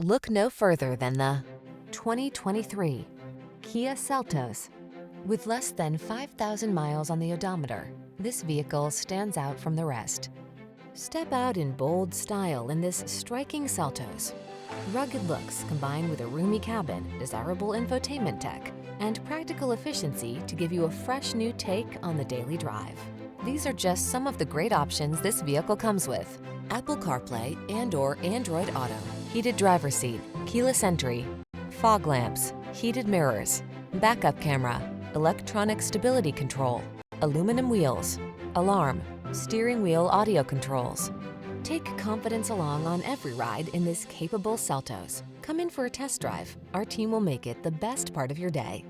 Look no further than the 2023 Kia Seltos. With less than 5,000 miles on the odometer, this vehicle stands out from the rest. Step out in bold style in this striking Seltos. Rugged looks combined with a roomy cabin, desirable infotainment tech, and practical efficiency to give you a fresh new take on the daily drive. These are just some of the great options this vehicle comes with: Apple CarPlay and/or Android Auto, heated driver's seat, keyless entry, fog lamps, heated mirrors, backup camera, electronic stability control, aluminum wheels, alarm, steering wheel audio controls. Take confidence along on every ride in this capable Seltos. Come in for a test drive. Our team will make it the best part of your day.